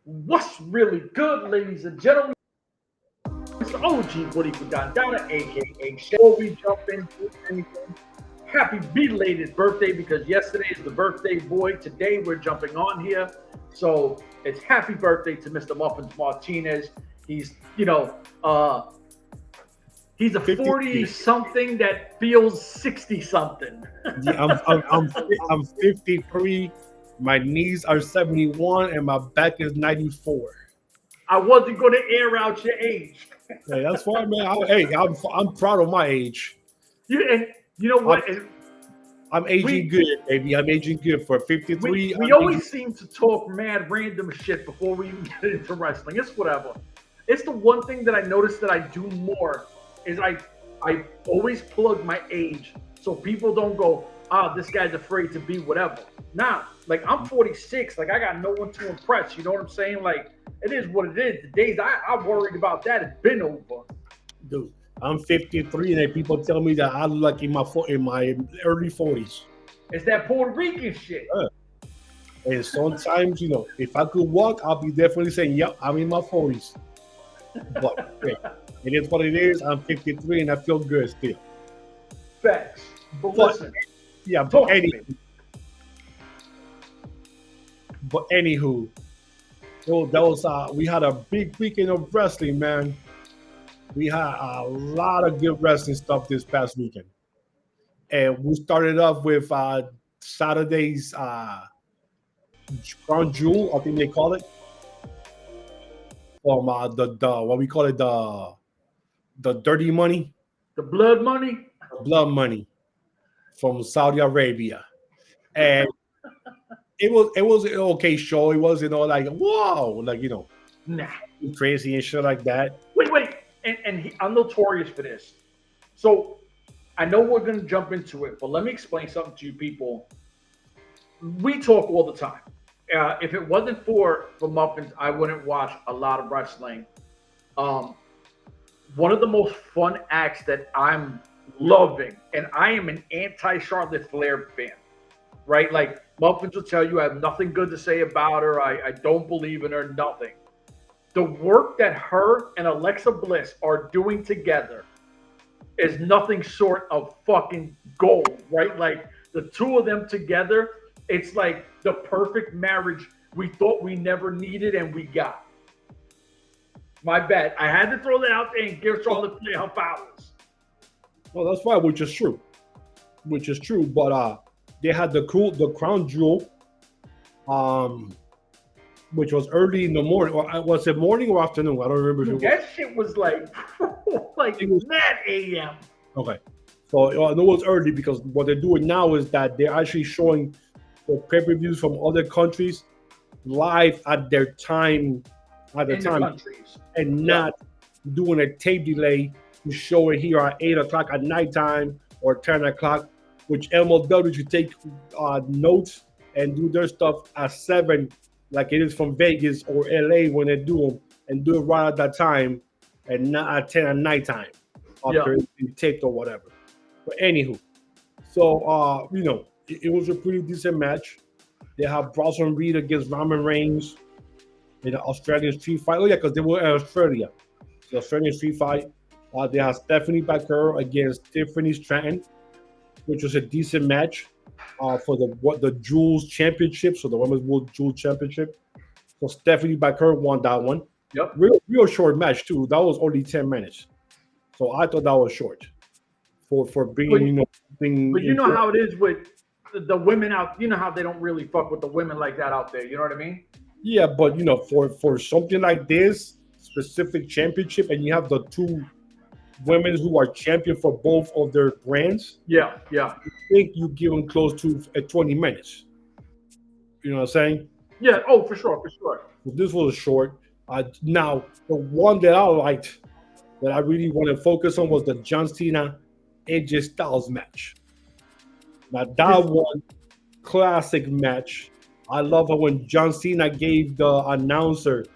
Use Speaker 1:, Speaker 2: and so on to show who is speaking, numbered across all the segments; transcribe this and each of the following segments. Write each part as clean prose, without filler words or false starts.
Speaker 1: What's really good, ladies and gentlemen? It's the OG Woody Kudandana, aka Shay. Before we jump into anything, happy belated birthday because yesterday is the birthday boy. Today we're jumping on here. So it's happy birthday to Mr. Muffins Martinez. He's, he's a 40-something that feels 60-something.
Speaker 2: Yeah, I'm 53. My knees are 71 and my back is 94.
Speaker 1: I wasn't going to air out your age.
Speaker 2: Hey, that's fine, man. I'm proud of my age.
Speaker 1: You know what?
Speaker 2: I'm aging good, baby. I'm aging good for 53.
Speaker 1: We always seem to talk mad random shit before we even get into wrestling. It's whatever. It's the one thing that I noticed that I do more is I always plug my age so people don't go, this guy's afraid to be whatever. Nah, like I'm 46. Like I got no one to impress. You know what I'm saying? Like it is what it is. The days I worried about that have been over.
Speaker 2: Dude, I'm 53 and then people tell me that I look like in my early 40s.
Speaker 1: It's that Puerto Rican shit.
Speaker 2: And sometimes, if I could walk, I'll be definitely saying, yep, I'm in my 40s. But hey, it is what it is. I'm 53 and I feel good still.
Speaker 1: Facts. But listen.
Speaker 2: Yeah, anywho, we had a big weekend of wrestling, man. We had a lot of good wrestling stuff this past weekend. And we started off with Saturday's Crown Jewel, I think they call it. From what we call it, the dirty money.
Speaker 1: The blood money?
Speaker 2: The blood money from Saudi Arabia. And it was an okay show. It wasn't all like, wow, like,
Speaker 1: nah,
Speaker 2: crazy and shit like that.
Speaker 1: Wait. And I'm notorious for this. So I know we're going to jump into it, but let me explain something to you people. We talk all the time. If it wasn't for Muffins, I wouldn't watch a lot of wrestling. One of the most fun acts that I'm loving, and I am an anti-Charlotte Flair fan, right? Like Muffins will tell you I have nothing good to say about her. I don't believe in her, nothing. The work that her and Alexa Bliss are doing together is nothing short of fucking gold, right? Like the two of them together, it's like the perfect marriage we thought we never needed and we got. My bad. I had to throw that out there and give Charlotte Flair her powers.
Speaker 2: Well, that's right, which is true. But they had the Crown Jewel, which was early in the morning. Or was it morning or afternoon? I don't remember.
Speaker 1: That shit was like it was mad AM.
Speaker 2: Okay. So I know it was early because what they're doing now is that they're actually showing the pay-per-views from other countries live at their time,
Speaker 1: Countries.
Speaker 2: And not doing a tape delay to show it here at 8 o'clock at nighttime or 10 o'clock, which MLW should take notes and do their stuff at 7, like it is from Vegas or LA when they do them, and do it right at that time and not at 10 at nighttime after it's taped or whatever. But anywho, so it was a pretty decent match. They have Bronson Reed against Roman Reigns in the Australian street fight. Oh yeah, because they were in Australia. The Australian street fight. They have Stephanie Baker against Tiffany Stratton, which was a decent match for the Jules Championship, so the Women's World Jules Championship. So Stephanie Baker won that one.
Speaker 1: Yep.
Speaker 2: Real short match too. That was only 10 minutes. So I thought that was short for being,
Speaker 1: But you know how it is with the women out. You know how they don't really fuck with the women like that out there. You know what I mean?
Speaker 2: Yeah, but for something like this specific championship, and you have the two women who are champion for both of their brands.
Speaker 1: Yeah.
Speaker 2: I think you give them close to 20 minutes. You know what I'm saying?
Speaker 1: Yeah. Oh, for sure.
Speaker 2: This was short. Now, the one that I liked, that I really want to focus on, was the John Cena AJ Styles match. Now, that one, classic match. I love it when John Cena gave the announcer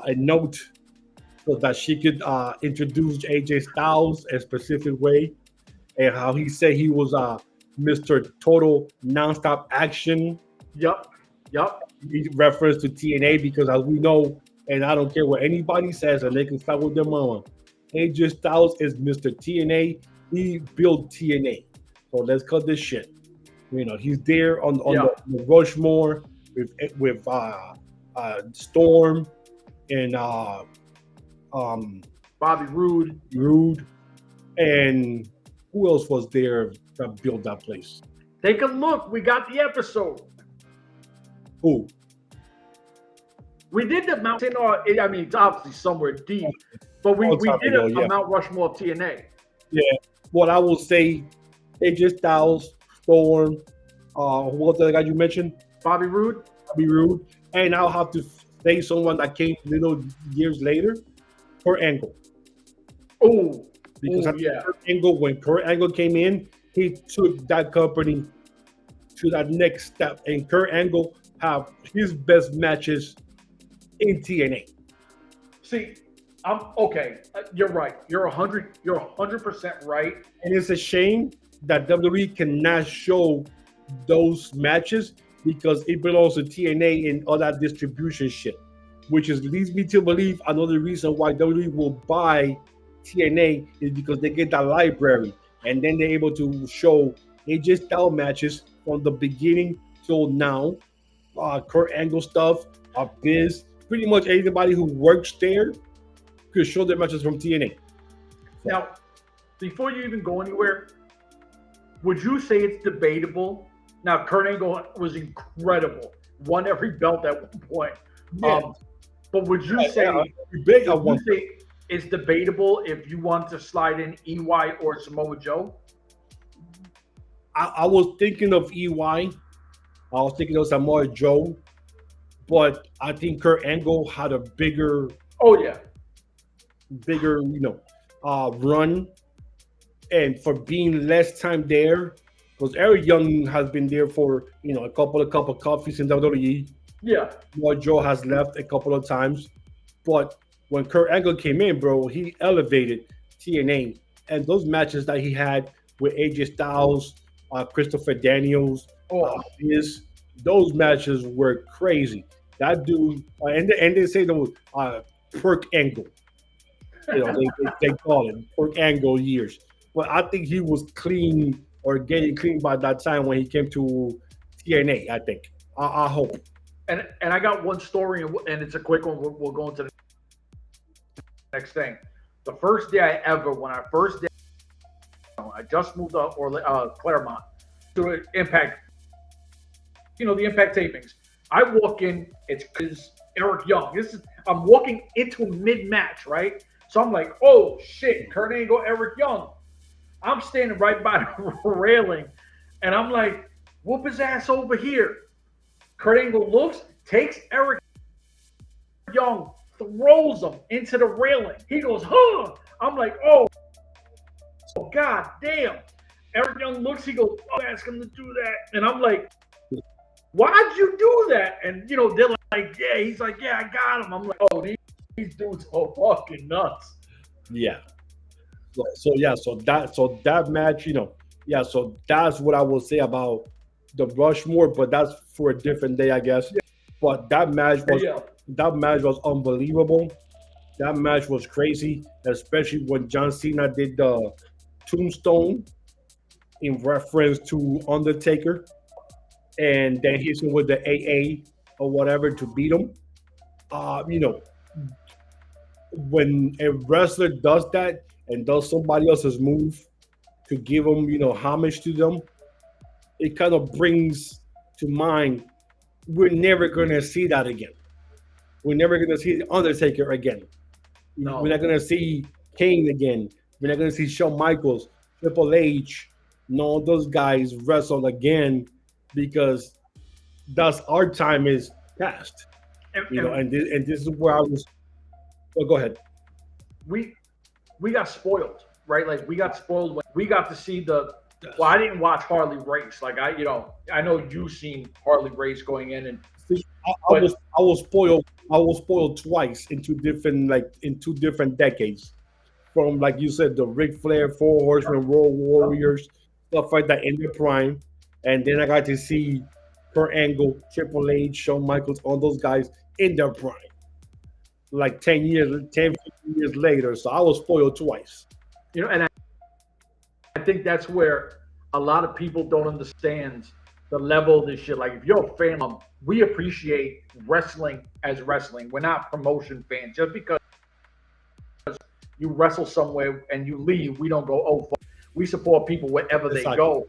Speaker 2: a note so that she could introduce AJ Styles a specific way, and how he said he was Mr. Total Nonstop Action.
Speaker 1: Yup.
Speaker 2: he referenced to TNA because, as we know, and I don't care what anybody says, and they can start with their mama. AJ Styles is Mr. TNA. He built TNA. So let's cut this shit. He's there on the Rushmore with Storm and
Speaker 1: Bobby Roode,
Speaker 2: and who else was there that built that place?
Speaker 1: Take a look. We got the episode.
Speaker 2: Who?
Speaker 1: We did the Mountain. I mean, it's obviously somewhere deep, but we did a Mount Rushmore of TNA.
Speaker 2: Yeah. What I will say, AJ Styles, Storm, who was the guy you mentioned?
Speaker 1: Bobby Roode.
Speaker 2: And I'll have to say someone that came little years later, Kurt Angle.
Speaker 1: Oh,
Speaker 2: because when Kurt Angle came in, he took that company to that next step. And Kurt Angle have his best matches in TNA.
Speaker 1: See, I'm okay. You're right. You're 100% right.
Speaker 2: And it's a shame that WWE cannot show those matches because it belongs to TNA and all that distribution shit, which leads me to believe another reason why WWE will buy TNA is because they get that library and then they're able to show AJ Styles matches from the beginning till now, Kurt Angle stuff, Biz, pretty much anybody who works there could show their matches from TNA.
Speaker 1: Now, before you even go anywhere, would you say it's debatable? Now, Kurt Angle was incredible, won every belt at one point.
Speaker 2: Yeah.
Speaker 1: But would you say it's debatable if you want to slide in EY or Samoa Joe?
Speaker 2: I was thinking of EY. I was thinking of Samoa Joe. But I think Kurt Angle had a bigger run, and for being less time there, because Eric Young has been there for a couple of cup of coffees in WWE.
Speaker 1: Yeah,
Speaker 2: Samoa Joe has left a couple of times, but when Kurt Angle came in, bro, he elevated TNA, and those matches that he had with AJ Styles, Christopher Daniels, those matches were crazy. That dude, and they say the Perk Angle. They call it Perk Angle years. But I think he was clean or getting clean by that time when he came to TNA, I think. I hope.
Speaker 1: And I got one story, and it's a quick one. We'll go into the next thing. The first day I just moved to Claremont to Impact. The Impact tapings. I walk in, it's Eric Young. I'm walking into mid-match, right? So I'm like, oh shit, Kurt Angle, Eric Young. I'm standing right by the railing, and I'm like, whoop his ass over here. Kurt Angle looks, takes Eric Young, throws him into the railing. He goes, huh? I'm like, oh god damn. Eric Young looks, he goes, oh, ask him to do that. And I'm like, why'd you do that? And they're like, yeah. He's like, yeah, I got him. I'm like, oh, these dudes are fucking nuts.
Speaker 2: Yeah. So that match, so that's what I will say about the Rushmore, but that's for a different day, I guess. Yeah. But that match was unbelievable. That match was crazy, especially when John Cena did the tombstone in reference to Undertaker. And then hits him with the AA or whatever to beat him. When a wrestler does that and does somebody else's move to give them, homage to them, it kind of brings to mind we're never going to see that again. We're never going to see the Undertaker again.
Speaker 1: No.
Speaker 2: We're not going to see Kane again. We're not going to see Shawn Michaels, Triple H, none of those guys wrestle again. Because that's our time is past, and this is where I was. Oh, go ahead.
Speaker 1: We got spoiled, right? Like we got spoiled when we got to see the. Well, I didn't watch Harley race. Like I know you've seen Harley race going in, and
Speaker 2: I was spoiled. I was spoiled twice in two different decades, from like you said, the Ric Flair, Four Horsemen, Road Warriors, stuff like that in their prime. And then I got to see Kurt Angle, Triple H, Shawn Michaels, all those guys in their prime. Like 10 years, 10, 15 years later. So I was spoiled twice.
Speaker 1: And I think that's where a lot of people don't understand the level of this shit. Like, if you're a fan, we appreciate wrestling as wrestling. We're not promotion fans. Just because you wrestle somewhere and you leave, we don't go, oh, fuck. We support people wherever they go.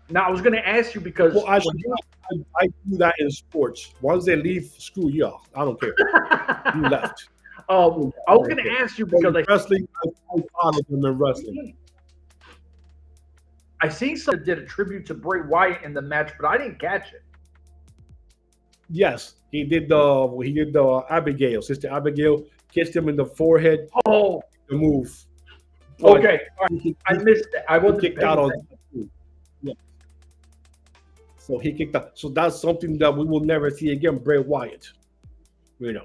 Speaker 1: Now, I was going to ask you because...
Speaker 2: Well, I do that in sports. Once they leave, screw you off. I don't care. You left.
Speaker 1: I was going to ask you because...
Speaker 2: wrestling, I follow them in wrestling.
Speaker 1: I seen someone did a tribute to Bray Wyatt in the match, but I didn't catch it.
Speaker 2: Yes, he did the Abigail. Sister Abigail kissed him in the forehead.
Speaker 1: Oh,
Speaker 2: the move.
Speaker 1: But okay, I missed it. I wasn't
Speaker 2: kicked out on. Yeah. So he kicked out. So that's something that we will never see again. Bray Wyatt.
Speaker 1: Yeah.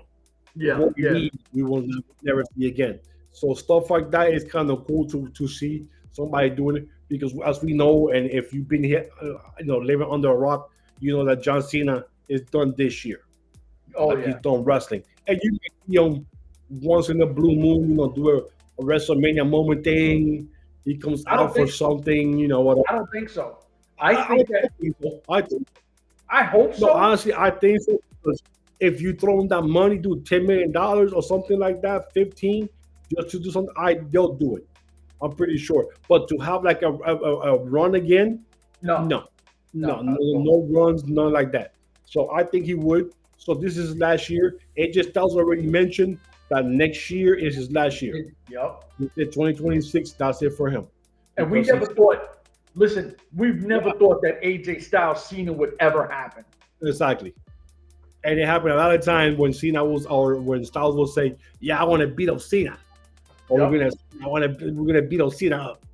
Speaker 2: We will never see again. So stuff like that is kind of cool to see somebody doing it, because as we know, and if you've been here, living under a rock, you know that John Cena is done this year. He's done wrestling, and you can see him once in a blue moon, do a WrestleMania moment thing. He comes out for something, whatever.
Speaker 1: I don't think so. I hope so.
Speaker 2: No, honestly, I think so, because if you throw in that money, do $10 million or something like that, 15, just to do something, they'll do it. I'm pretty sure. But to have like a run again, no runs, none like that. So I think he would. So this is last year. AJ Styles already mentioned that next year is his last year.
Speaker 1: Yep.
Speaker 2: In 2026, that's it for him.
Speaker 1: And we never thought. Listen, we've never thought that AJ Styles Cena would ever happen.
Speaker 2: Exactly. And it happened a lot of times when when Styles will say, "Yeah, I want to beat up Cena." Or we're gonna beat Cena up.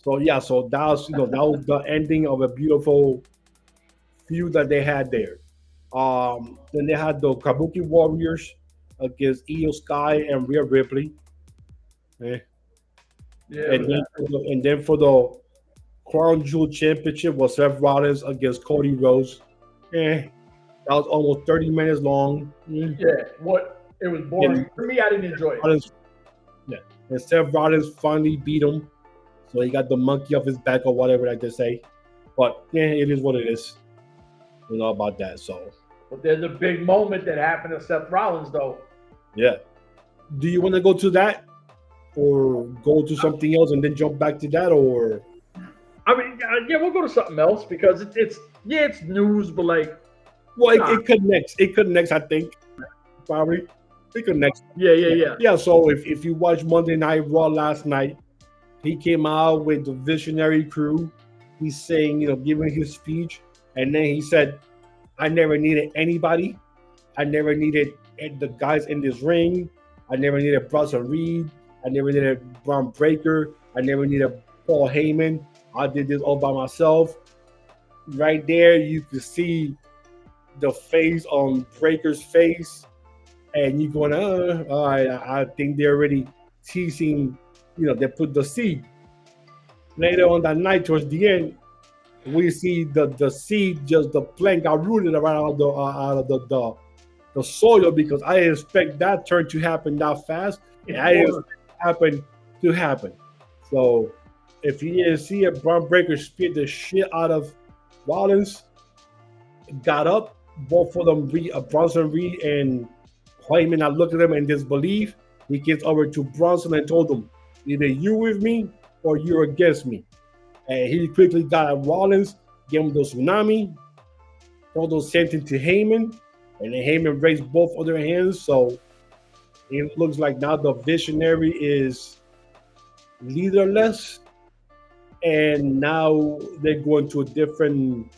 Speaker 2: So so that was that was the ending of a beautiful feud that they had there. Then they had the Kabuki Warriors against Io Sky and Rhea Ripley. And then for the Crown Jewel Championship was Seth Rollins against Cody Rhodes. That was almost 30 minutes long.
Speaker 1: Yeah, it was boring. For me, I didn't enjoy it.
Speaker 2: And Seth Rollins finally beat him. So he got the monkey off his back or whatever like they say. But it is what it is. About that. So
Speaker 1: but there's a big moment that happened to Seth Rollins though.
Speaker 2: Yeah. Do you want to go to that? Or go to something else and then jump back to that? Or
Speaker 1: we'll go to something else because it's news, but like
Speaker 2: it connects. It connects, I think. Probably. It connects.
Speaker 1: Yeah.
Speaker 2: Yeah, so if you watched Monday Night Raw last night, he came out with the Visionary Crew. He's saying, giving his speech, and then he said, I never needed anybody. I never needed the guys in this ring. I never needed Bronson Reed. I never needed Braun Breaker. I never needed Paul Heyman. I did this all by myself. Right there, you can see the face on Breaker's face. And you're going, all right, I think they're already teasing, they put the seed. Later on that night, towards the end, we see the seed, just the plant got rooted around out of the soil, because I didn't expect that turn to happen that fast. And I didn't expect it to happen. So if you didn't see it, Braun Breaker speared the shit out of Rollins, got up, both of them, Bronson Reed and Heyman, I looked at him in disbelief. He gets over to Bronson and told him, either you with me or you're against me. And he quickly got at Rollins, gave him the tsunami, told the same thing to Heyman, and then Heyman raised both of their hands. So it looks like now the Visionary is leaderless, and now they're going to a different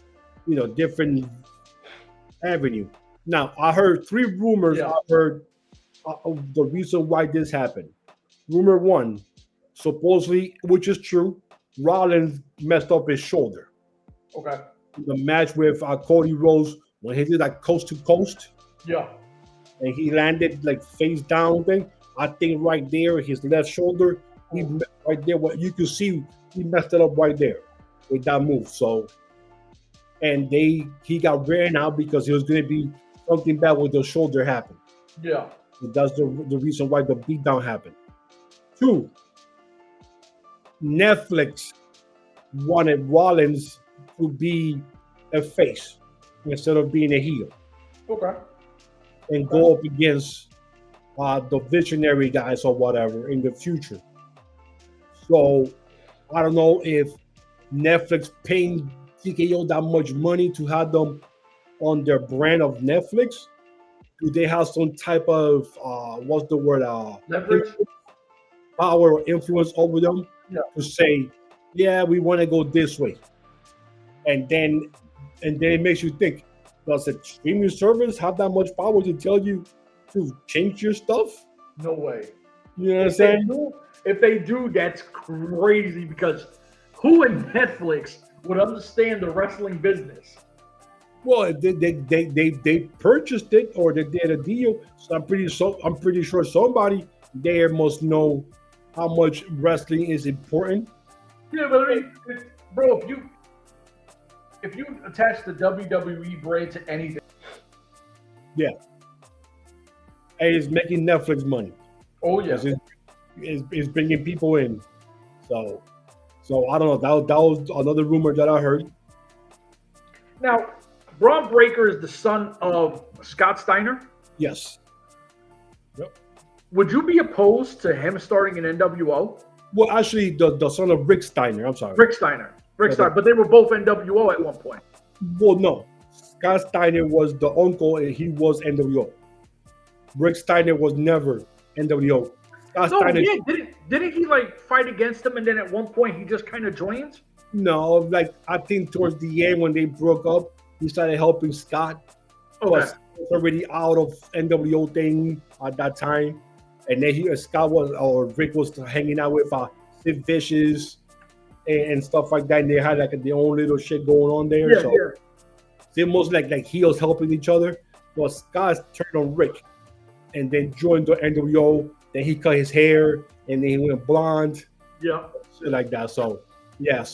Speaker 2: avenue. Now, I heard 3 rumors. I heard of the reason why this happened. Rumor 1, supposedly, which is true, Rollins messed up his shoulder.
Speaker 1: Okay.
Speaker 2: The match with Cody Rhodes, when he did that coast to coast.
Speaker 1: Yeah.
Speaker 2: And he landed like face down thing. I think right there, his left shoulder, right there, what you can see, he messed it up right there with that move. So and he got written out because it was going to be something bad with the shoulder happened.
Speaker 1: Yeah.
Speaker 2: So that's the reason why the beatdown happened. 2, Netflix wanted Rollins to be a face instead of being a heel
Speaker 1: Okay.
Speaker 2: and go up against the visionary guys or whatever in the future. So I don't know if Netflix paying TKO that much money to have them on their brand of Netflix. Do they have some type of what's the word?
Speaker 1: Leverage.
Speaker 2: Power or influence over them to say, yeah, we want to go this way, and then it makes you think, does a streaming service have that much power to tell you to change your stuff?
Speaker 1: No way.
Speaker 2: You know what I'm saying?
Speaker 1: If they do, that's crazy, because who in Netflix would understand the wrestling business?
Speaker 2: Well, they purchased it or they did a deal, so I'm pretty sure somebody there must know how much wrestling is important.
Speaker 1: Yeah, but I mean, bro, if you attach the WWE brand to anything,
Speaker 2: yeah, and it's making Netflix money.
Speaker 1: Oh yeah,
Speaker 2: it's bringing people in. So I don't know. That was another rumor that I heard.
Speaker 1: Now, Braun Breaker is the son of Scott Steiner.
Speaker 2: Yes. Yep.
Speaker 1: Would you be opposed to him starting an NWO?
Speaker 2: Well, actually, the son of Rick Steiner. I'm sorry.
Speaker 1: Rick Steiner. But they were both NWO at one point.
Speaker 2: Well, no. Scott Steiner was the uncle, and he was NWO. Rick Steiner was never NWO.
Speaker 1: Steiner, yeah, didn't he like fight against him, and then at one point he just kind of joins?
Speaker 2: No, like I think towards the end when they broke up, he started helping Scott.
Speaker 1: Okay.
Speaker 2: He was already out of NWO thing at that time, and then Rick was hanging out with Sid Vicious and stuff like that, and they had like their own little shit going on there.
Speaker 1: Yeah,
Speaker 2: so
Speaker 1: yeah.
Speaker 2: they're most like heels helping each other. But Scott turned on Rick, and then joined the NWO. Then he cut his hair, and then he went blonde.
Speaker 1: Yeah,
Speaker 2: shit like that. So yeah,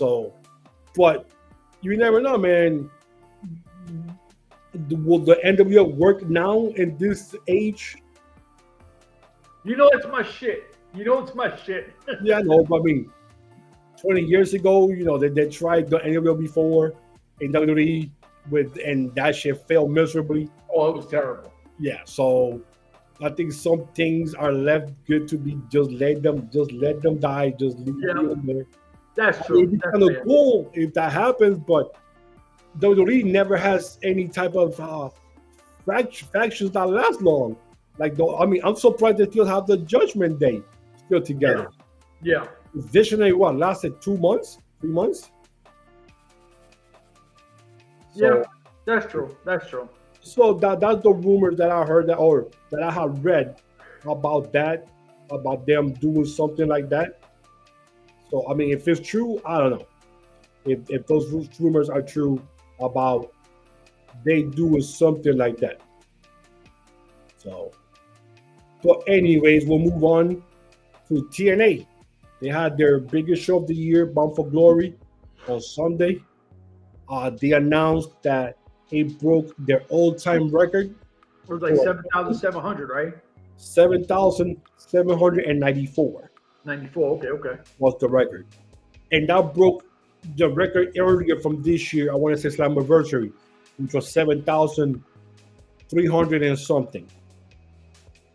Speaker 2: but you never know, man. Will the NWO work now in this age?
Speaker 1: You know it's my shit.
Speaker 2: Yeah, I know, but I mean, 20 years ago, they tried the NWO before in WWE and that shit failed miserably.
Speaker 1: Oh, it was terrible.
Speaker 2: Yeah, so I think some things are left good to be just let them die, just leave them there.
Speaker 1: That's true.
Speaker 2: It's kind of cool if that happens, but WWE never has any type of factions that last long. I'm surprised they still have the Judgment Day still together.
Speaker 1: Yeah.
Speaker 2: Visionary lasted 2 months, 3 months.
Speaker 1: Yeah, that's true.
Speaker 2: So that's the rumors that I heard that I have read about them doing something like that. So I mean, if it's true, I don't know. If those rumors are true about they doing something like that. So, but anyways, we'll move on to TNA. They had their biggest show of the year, Bound for Glory, on Sunday. They announced that it broke their all-time record.
Speaker 1: It was like 7,700, right?
Speaker 2: 7,794.
Speaker 1: 94. Okay.
Speaker 2: Was the record, and that broke the record earlier from this year. I want to say Slammiversary, which was 7,300 and something.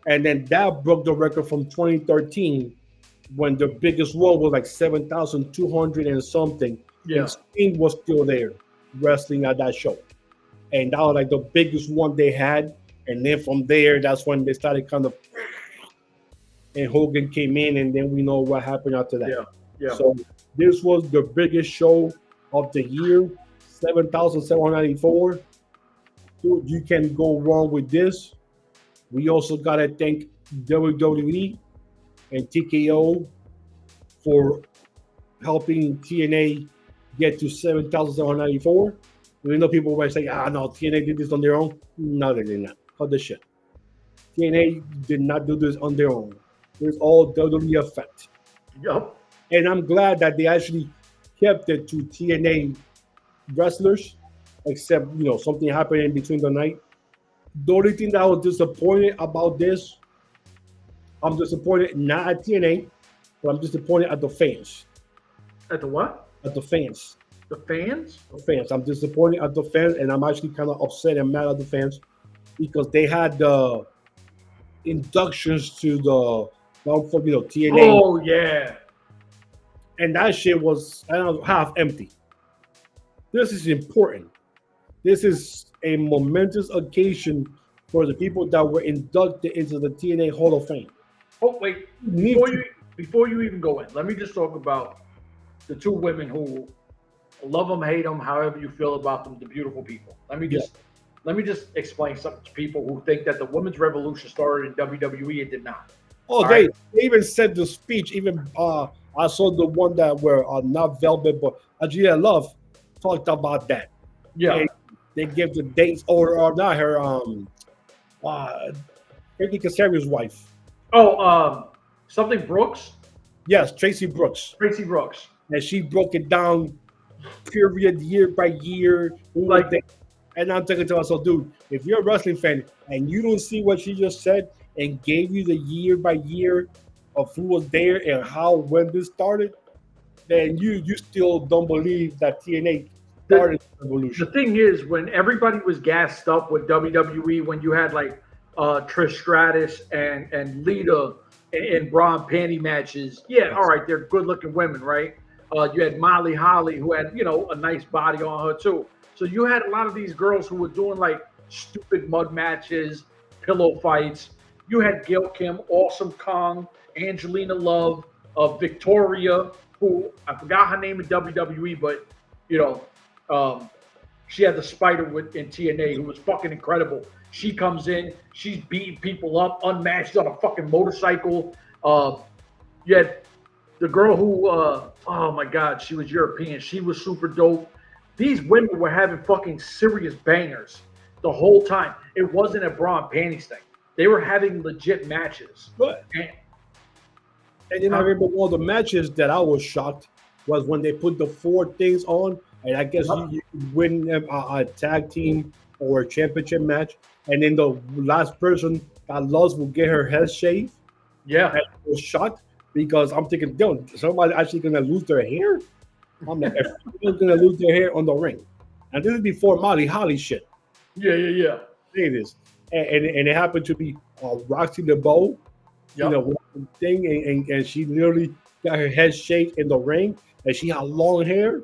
Speaker 2: And then that broke the record from 2013, when the biggest one was like 7,200 and something.
Speaker 1: Yeah.
Speaker 2: And Sting was still there wrestling at that show. And that was like the biggest one they had. And then from there, that's when they started kind of, and Hogan came in, and then we know what happened after that.
Speaker 1: Yeah.
Speaker 2: So this was the biggest show of the year, 7,794. Dude, you can go wrong with this. We also got to thank WWE and TKO for helping TNA get to 7,794. You know, people might say, no, TNA did this on their own. No, they did not. Cut the shit. TNA did not do this on their own. It's all WWE effect.
Speaker 1: Yup.
Speaker 2: And I'm glad that they actually kept it to TNA wrestlers except something happened in between the night. The only thing that I was disappointed about this, I'm disappointed not at TNA, but I'm disappointed at the fans.
Speaker 1: At the what?
Speaker 2: At the fans.
Speaker 1: The fans?
Speaker 2: The fans. I'm disappointed at the fans, and I'm actually kind of upset and mad at the fans because they had the inductions to the TNA,
Speaker 1: Oh yeah.
Speaker 2: and that shit was half empty. This is important. This is a momentous occasion for the people that were inducted into the TNA Hall of Fame.
Speaker 1: Oh wait, before you even go in, let me just talk about the two women who love them, hate them, however you feel about them, the beautiful people. Let me just explain something to people who think that the women's revolution started in WWE. It did not.
Speaker 2: Oh, they even said the speech. Even I saw the one that were not Velvet, but Ajia Love talked about that.
Speaker 1: Yeah,
Speaker 2: they gave the dates, or not her. Frankie Casare's wife.
Speaker 1: Oh, something Brooks.
Speaker 2: Yes, Tracy Brooks.
Speaker 1: Tracy Brooks.
Speaker 2: And she broke it down, period, year by year,
Speaker 1: like that.
Speaker 2: And I'm thinking to myself, dude, if you're a wrestling fan and you don't see what she just said and gave you the year by year of who was there and when this started, then you still don't believe that TNA started the revolution.
Speaker 1: The thing is, when everybody was gassed up with WWE, when you had like Trish Stratus and Lita in bra and panty matches, all right, they're good-looking women, right? You had Molly Holly, who had a nice body on her too. So you had a lot of these girls who were doing like stupid mud matches, pillow fights. You had Gail Kim, Awesome Kong, Angelina Love, Victoria, who I forgot her name in WWE, but she had the spider in TNA, who was fucking incredible. She comes in, she's beating people up, unmatched on a fucking motorcycle. You had the girl who, oh my God, she was European. She was super dope. These women were having fucking serious bangers the whole time. It wasn't a bra and panties thing. They were having legit matches.
Speaker 2: But and then I remember one of the matches that I was shocked was when they put the 4 things on, and I guess you win a tag team or a championship match, and then the last person that lost will get her head shaved.
Speaker 1: Yeah,
Speaker 2: and I was shocked because I'm thinking, yo, somebody actually gonna lose their hair? I'm like, everyone's gonna lose their hair on the ring, and this is before Molly Holly shit.
Speaker 1: Yeah.
Speaker 2: It is, and it happened to be Roxy LeBeau. Thing, and she literally got her head shaved in the ring, and she had long hair,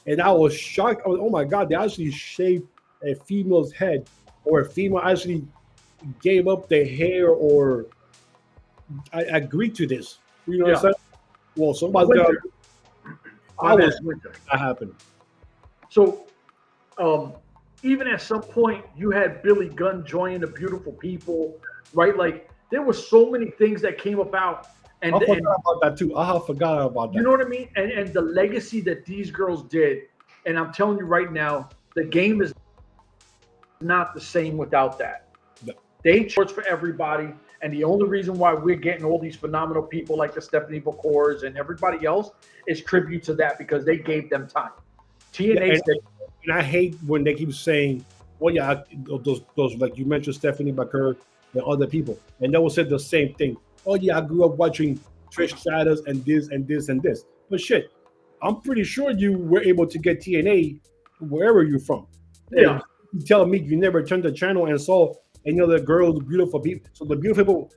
Speaker 2: and I was shocked. I was, oh my God, they actually shaved a female's head, or a female actually gave up their hair, or I agreed to this. You know what I'm saying? Well, somebody's got. That happened.
Speaker 1: So, even at some point, you had Billy Gunn join the Beautiful People, right? Like, there were so many things that came about. And
Speaker 2: I forgot about that too. I forgot about that.
Speaker 1: You know what I mean? And the legacy that these girls did. And I'm telling you right now, the game is not the same without that.
Speaker 2: No.
Speaker 1: They charge for everybody. And the only reason why we're getting all these phenomenal people like the Stephanie McCours and everybody else is tribute to that, because they gave them time. TNA
Speaker 2: and I hate when they keep saying, well, yeah, those like you mentioned, Stephanie McCour and other people, and they will say the same thing. Oh yeah, I grew up watching Trish Stratus and this and this and this. But shit, I'm pretty sure you were able to get TNA wherever you're from.
Speaker 1: Yeah.
Speaker 2: You tell me you never turned the channel and saw any other girls, beautiful people. So the beautiful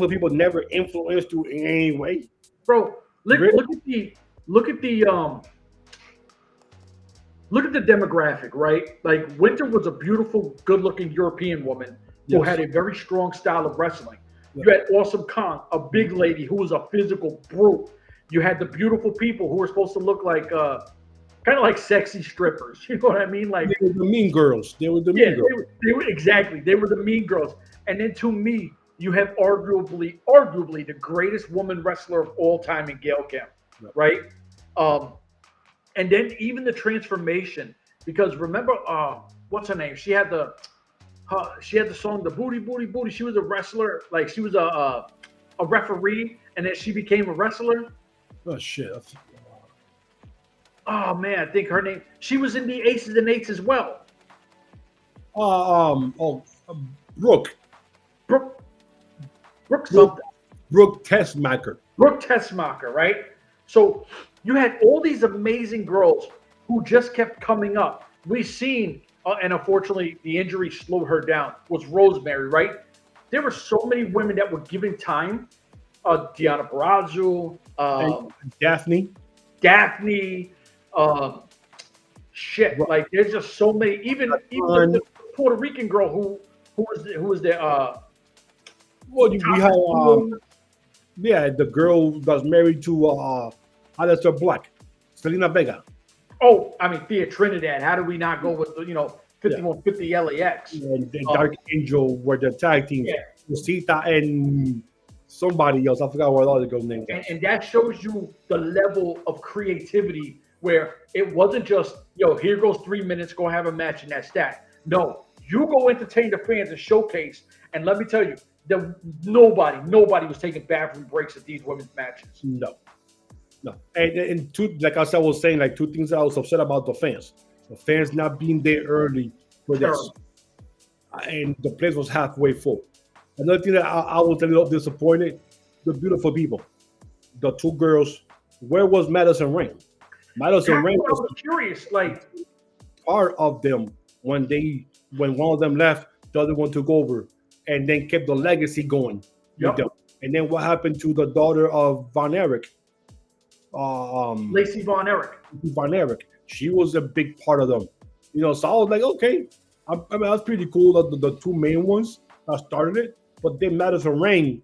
Speaker 2: people never influenced you in any way.
Speaker 1: Bro, look at the demographic, right? Like, Winter was a beautiful, good-looking European woman who had a very strong style of wrestling. You had Awesome Kong, a big lady who was a physical brute. You had the beautiful people who were supposed to look like kind of like sexy strippers. You know what I mean? Like,
Speaker 2: they were the mean girls. They were the mean girls.
Speaker 1: They were the mean girls. And then to me, you have arguably the greatest woman wrestler of all time in Gail Kim, right? And then even the transformation, because remember, what's her name? She had the song, the Booty Booty Booty. She was a wrestler, like she was a referee, and then she became a wrestler.
Speaker 2: Oh shit!
Speaker 1: Oh man, I think her name. She was in the Aces and Eights as well.
Speaker 2: Brooke.
Speaker 1: Brooke, Brooke
Speaker 2: Brooke,
Speaker 1: something.
Speaker 2: Brooke Tessmacher.
Speaker 1: Brooke Tessmacher, right? So you had all these amazing girls who just kept coming up. We've seen, and unfortunately, the injury slowed her down. Was Rosemary, right? There were so many women that were given time. Deanna Barrazu,
Speaker 2: And Daphne.
Speaker 1: Daphne, shit.
Speaker 2: Right.
Speaker 1: Like there's just so many. Even the Puerto Rican girl who was the
Speaker 2: Well, we have the girl that's married to Alistair Black, Selena Vega.
Speaker 1: Oh, I mean Thea Trinidad. How do we not go with 5150 LAX?
Speaker 2: And the Dark Angel were the tag team.
Speaker 1: Yeah.
Speaker 2: Rosita and somebody else. I forgot what the other girl's name was.
Speaker 1: And that shows you the level of creativity where it wasn't just, here goes 3 minutes, go have a match and that's that. No, you go entertain the fans and showcase. And let me tell you, nobody was taking bathroom breaks at these women's matches.
Speaker 2: No. And two, like I was saying, like two things that I was upset about the fans. The fans not being there early for this. And the place was halfway full. Another thing that I was a little disappointed, the beautiful people. The two girls, where was Madison Rain? Madison Rain was
Speaker 1: curious, like
Speaker 2: part of them when one of them left, the other one took over and then kept the legacy going with them. And then what happened to the daughter of Von Erich?
Speaker 1: Lacey Von Erich.
Speaker 2: She was a big part of them. So I was like, okay. I mean, that's pretty cool that the two main ones that started it. But then Madison Rain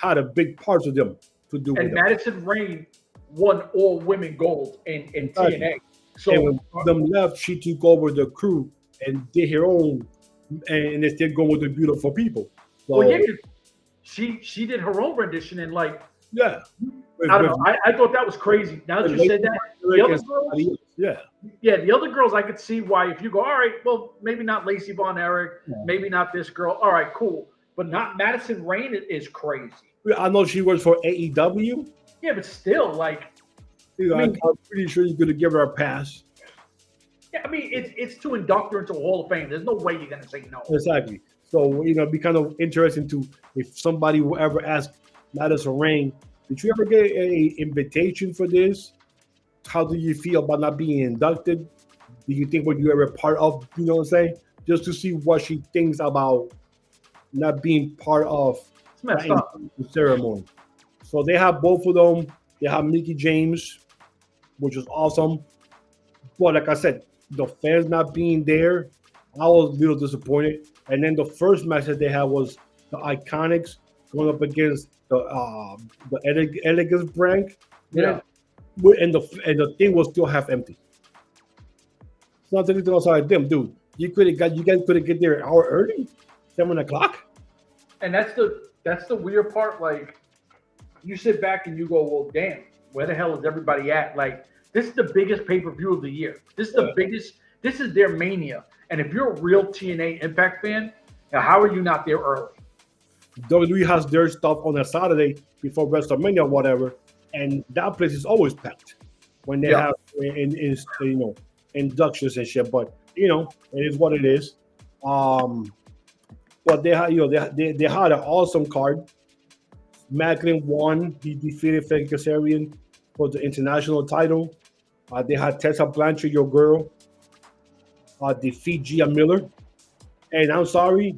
Speaker 2: had a big part of them to do with it.
Speaker 1: And Madison Rain won all women gold in TNA. So
Speaker 2: and when them left, she took over the crew and did her own, and they still go with the beautiful people. So,
Speaker 1: she did her own rendition and I don't know. I thought that was crazy. Now that you said that, the other girls, the other girls, I could see why. If you go, all right, well, maybe not Lacey Von Erich, maybe not this girl. All right, cool, but not Madison Rain is crazy.
Speaker 2: I know she works for AEW.
Speaker 1: Yeah, but still,
Speaker 2: I'm pretty sure you're gonna give her a pass.
Speaker 1: Yeah, I mean, it's to induct her into a Hall of Fame. There's no way you're gonna say no.
Speaker 2: Exactly. So it'd be kind of interesting to if somebody will ever ask Madison Rain, did you ever get an invitation for this? How do you feel about not being inducted? Do you think what you ever part of? You know what I'm saying? Just to see what she thinks about not being part of the ceremony. So they have both of them. They have Mickie James, which is awesome. But like I said, the fans not being there, I was a little disappointed. And then the first match that they had was the Iconics going up against the Elegance brand.
Speaker 1: Yeah.
Speaker 2: And the thing was still half empty. It's not anything outside them, dude. You guys could have get there an hour early, 7:00.
Speaker 1: And that's the weird part. Like, you sit back and you go, well, damn, where the hell is everybody at? Like, this is the biggest pay-per-view of the year. This is the biggest. This is their mania. And if you're a real TNA Impact fan, now how are you not there early?
Speaker 2: WWE has their stuff on a Saturday before WrestleMania or whatever, and that place is always packed when they have inductions and shit. But it is what it is. But they had they had an awesome card. Macklin won. He defeated Frankie Kazarian for the international title. They had Tessa Blanchard, your girl, defeat Gia Miller. And I'm sorry,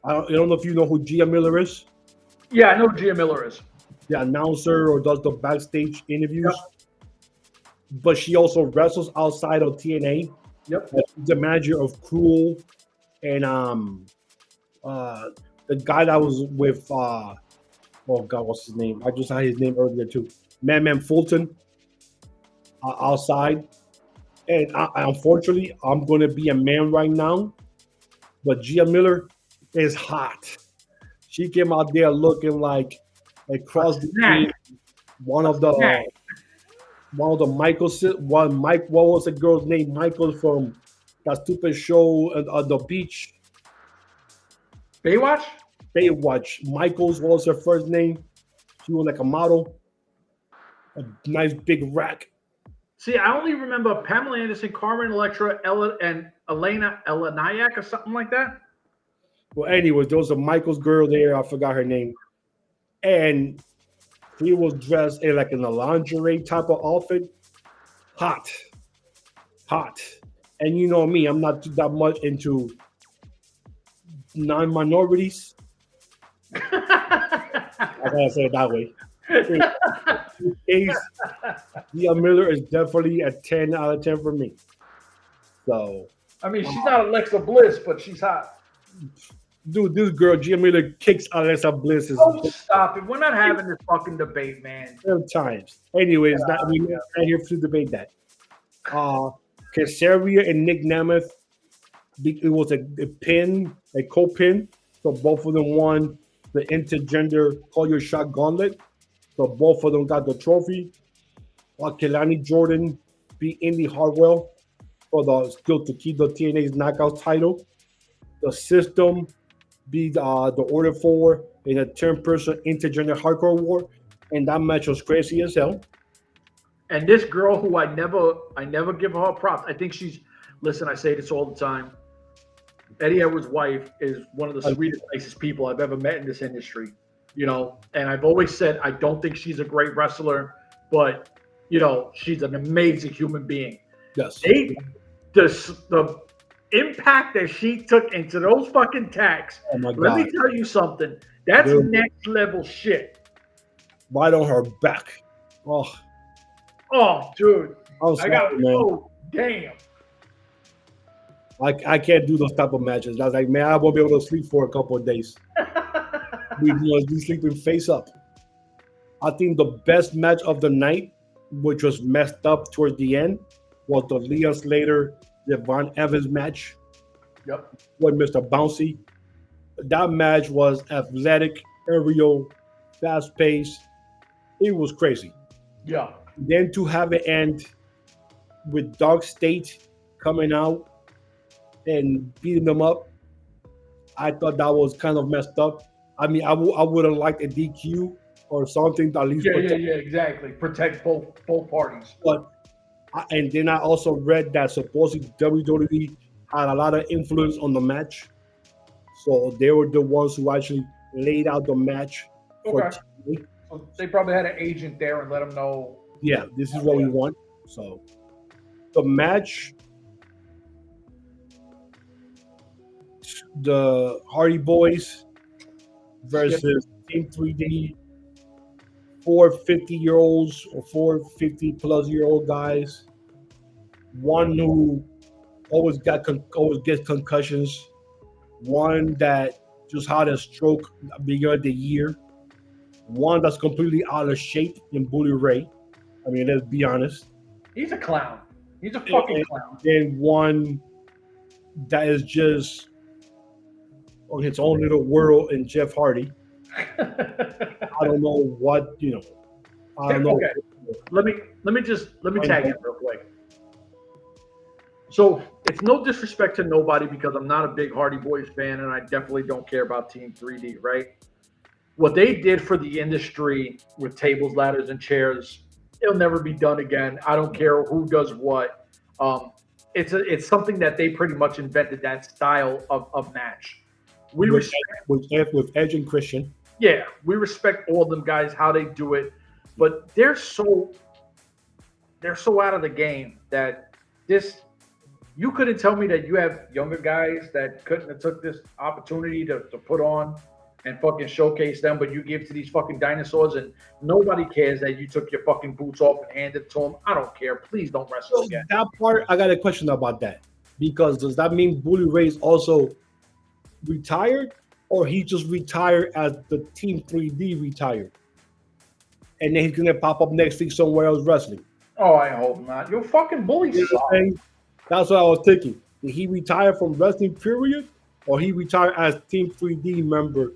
Speaker 2: I don't know if you know who Gia Miller is.
Speaker 1: Yeah, I know who Gia Miller is.
Speaker 2: The announcer or does the backstage interviews. Yep. But she also wrestles outside of TNA.
Speaker 1: Yep.
Speaker 2: She's the manager of Cruel and the guy that was with oh God, what's his name? I just had his name earlier too. Man Fulton outside. And unfortunately, I'm going to be a man right now. But Gia Miller is hot. She came out there looking like a cross between one of the Michaels. What was the girl's name? Michael from that stupid show on the beach.
Speaker 1: Baywatch.
Speaker 2: Michaels was her first name. She was like a model. A nice big rack.
Speaker 1: See, I only remember Pamela Anderson, Carmen Electra, Ella, and Elena Eleniak or something like that.
Speaker 2: Well, anyways, there was a Michaels girl there. I forgot her name, and she was dressed in like in a lingerie type of outfit. Hot, hot. And you know me, I'm not that much into non-minorities. I gotta say it that way. Case, Leah Miller is definitely a 10 out of 10 for me. So,
Speaker 1: I mean, she's not Alexa Bliss, but she's hot.
Speaker 2: dude, this girl, Gia Miller, kicks Alexa Bliss.
Speaker 1: Oh, stop it. We're not having this fucking debate, man.
Speaker 2: Times. Anyways, we're not here to debate that. Kasaria and Nick Nemeth, it was a pin, a co-pin. So both of them won the intergender Call Your Shot Gauntlet. So both of them got the trophy. While Kelani Jordan beat Indy Hartwell for the still to keep the TNA's knockout title. The System beat the Order 4 in a 10-person intergender hardcore war. And that match was crazy as hell.
Speaker 1: And this girl who I never give her props. I think she's, listen, I say this all the time. Eddie Edwards' wife is one of the sweetest, nicest people I've ever met in this industry, you know. And I've always said I don't think she's a great wrestler, but you know she's an amazing human being.
Speaker 2: Yes.
Speaker 1: The impact that she took into those fucking tags.
Speaker 2: Oh my God.
Speaker 1: Let me tell you something. That's next level shit.
Speaker 2: Right on her back.
Speaker 1: Oh, dude.
Speaker 2: I got man.
Speaker 1: Oh, damn.
Speaker 2: I can't do those type of matches. I was like, man, I won't be able to sleep for a couple of days. We must be sleeping face up. I think the best match of the night, which was messed up towards the end, was the Leon Slater, Devon Evans match.
Speaker 1: Yep.
Speaker 2: With Mr. Bouncy. That match was athletic, aerial, fast paced. It was crazy.
Speaker 1: Yeah.
Speaker 2: Then to have it end with Dark State coming out and beating them up, I thought that was kind of messed up. I mean, I would have liked a DQ or something to at least
Speaker 1: exactly. Protect both parties.
Speaker 2: But and then I also read that supposedly WWE had a lot of influence on the match, so they were the ones who actually laid out the match.
Speaker 1: Okay. So they probably had an agent there and let them know.
Speaker 2: Yeah, this is what we want. So the match, the Hardy Boys versus Team 3D, 450-year-olds or 450-plus-year-old guys. One who always gets concussions. One that just had a stroke beginning of the year. One that's completely out of shape in Bully Ray. I mean, let's be honest.
Speaker 1: He's a clown. He's a fucking clown.
Speaker 2: And one that is just on its own little world in Jeff Hardy. I don't know what, I don't know.
Speaker 1: Okay. Let me tag in real quick. So it's no disrespect to nobody because I'm not a big Hardy Boys fan and I definitely don't care about Team 3D, right? What they did for the industry with tables, ladders, and chairs, it'll never be done again. I don't care who does what. It's something that they pretty much invented, that style of match.
Speaker 2: With Edge and Christian.
Speaker 1: Yeah, we respect all them guys, how they do it, but they're so out of the game that you couldn't tell me that you have younger guys that couldn't have took this opportunity to put on and fucking showcase them, but you give to these fucking dinosaurs and nobody cares that you took your fucking boots off and handed it to them. I don't care. Please don't wrestle again.
Speaker 2: That part, I got a question about that. Because does that mean Bully Ray's also retired, or he just retired as the Team 3D retired? And then he's going to pop up next week somewhere else wrestling?
Speaker 1: Oh, I hope not. You're fucking bully.
Speaker 2: That's what I was thinking. Did he retire from wrestling, period? Or he retired as Team 3D member,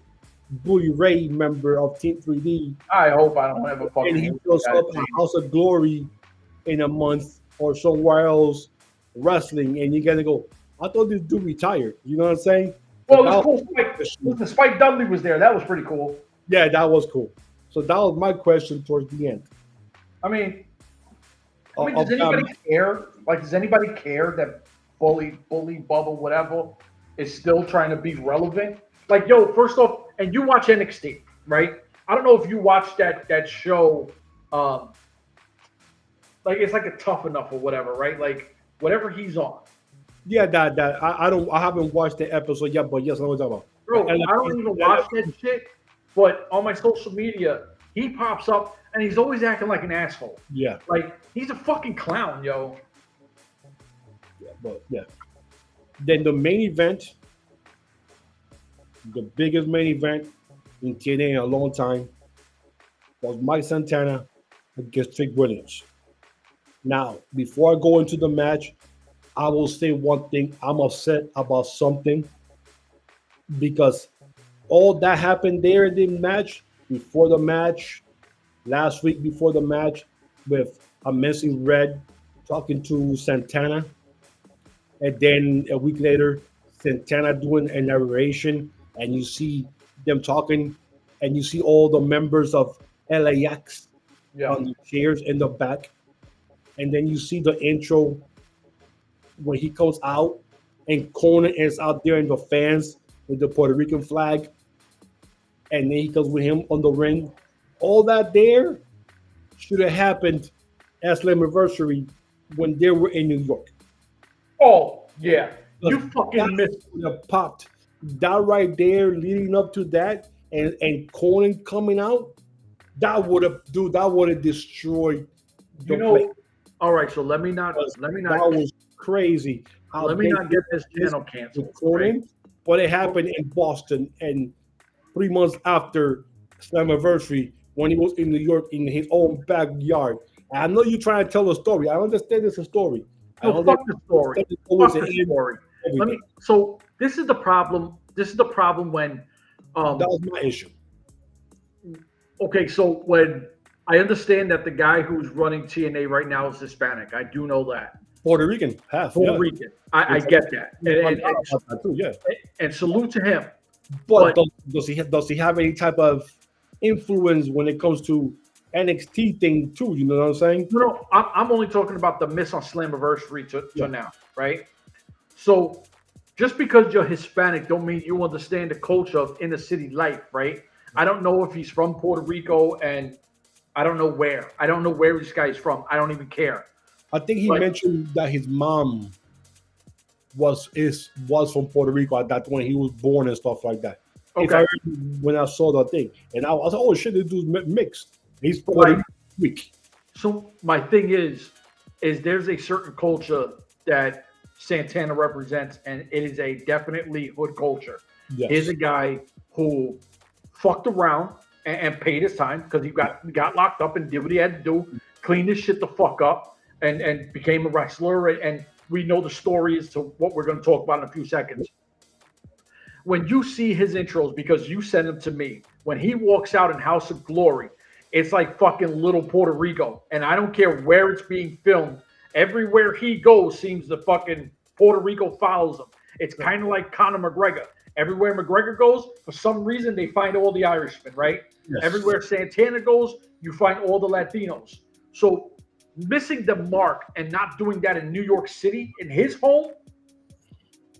Speaker 2: Bully Ray member of Team 3D?
Speaker 1: I hope I don't have a fucking.
Speaker 2: And he goes up at House of Glory in a month or somewhere else wrestling, and you gotta go, I thought this dude retired. You know what I'm saying?
Speaker 1: Well, it was cool. Listen, Spike Dudley was there. That was pretty cool.
Speaker 2: Yeah, that was cool. So that was my question towards the end.
Speaker 1: I mean, I mean, does anybody care? Like, does anybody care that Bully, Bubba, whatever, is still trying to be relevant? Like, yo, first off, and you watch NXT, right? I don't know if you watched that show, like it's like a Tough Enough or whatever, right? Like whatever he's on.
Speaker 2: Yeah, that I haven't watched the episode yet, but yes, I know what you're talking
Speaker 1: Bro,
Speaker 2: about.
Speaker 1: I don't even watch that shit, but on my social media, he pops up and he's always acting like an asshole.
Speaker 2: Yeah.
Speaker 1: Like he's a fucking clown, yo.
Speaker 2: Yeah, but yeah. Then the main event, the biggest main event in TNA in a long time, was Mike Santana against Trick Williams. Now, before I go into the match, I will say one thing. I'm upset about something because all that happened there in the match, before the match, last week before the match, with Amazing Red talking to Santana, and then a week later, Santana doing a narration, and you see them talking, and you see all the members of LAX on the chairs in the back, and then you see the intro when he comes out, and Conan is out there in the fans with the Puerto Rican flag, and then he comes with him on the ring. All that there should have happened at Slammiversary when they were in New York.
Speaker 1: Oh, yeah. You fucking missed.
Speaker 2: Popped. That right there leading up to that and Conan coming out, that would have destroyed the play.
Speaker 1: All right, so let me not
Speaker 2: that was crazy.
Speaker 1: Let me not get this channel canceled.
Speaker 2: Conan, right? But it happened in Boston, and 3 months after Slammiversary, when he was in New York in his own backyard. I know you're trying to tell a story. I understand it's a story.
Speaker 1: No, fuck the story. Fuck the story. So this is the problem. This is the problem when
Speaker 2: that was my issue.
Speaker 1: Okay, so when I understand that the guy who's running TNA right now is Hispanic. I do know that.
Speaker 2: Puerto Rican, half.
Speaker 1: Puerto Rican. I get that. And salute to him.
Speaker 2: But does he have any type of influence when it comes to NXT thing too? You know what I'm saying?
Speaker 1: No, I'm only talking about the miss on Slammiversary to now, right? So just because you're Hispanic don't mean you understand the culture of inner city life, right? I don't know if he's from Puerto Rico, and I don't know where. I don't know where this guy's from. I don't even care.
Speaker 2: I think he mentioned that his mom was from Puerto Rico at that when he was born and stuff like that. Okay. When I saw that thing, and I was like, "Oh shit, this dude's mixed. He's Puerto Rican." So
Speaker 1: my thing is there's a certain culture that Santana represents, and it is a definitely hood culture. Yes. Here's a guy who fucked around and paid his time because he got locked up and did what he had to do, cleaned his shit the fuck up, and became a wrestler. And we know the story as to what we're going to talk about in a few seconds. When you see his intros, because you send them to me, when he walks out in House of Glory, it's like fucking little Puerto Rico. And I don't care where it's being filmed. Everywhere he goes seems the fucking Puerto Rico follows him. It's kind of like Conor McGregor. Everywhere McGregor goes, for some reason, they find all the Irishmen, right? Yes. Everywhere Santana goes, you find all the Latinos. So missing the mark and not doing that in New York City, in his home,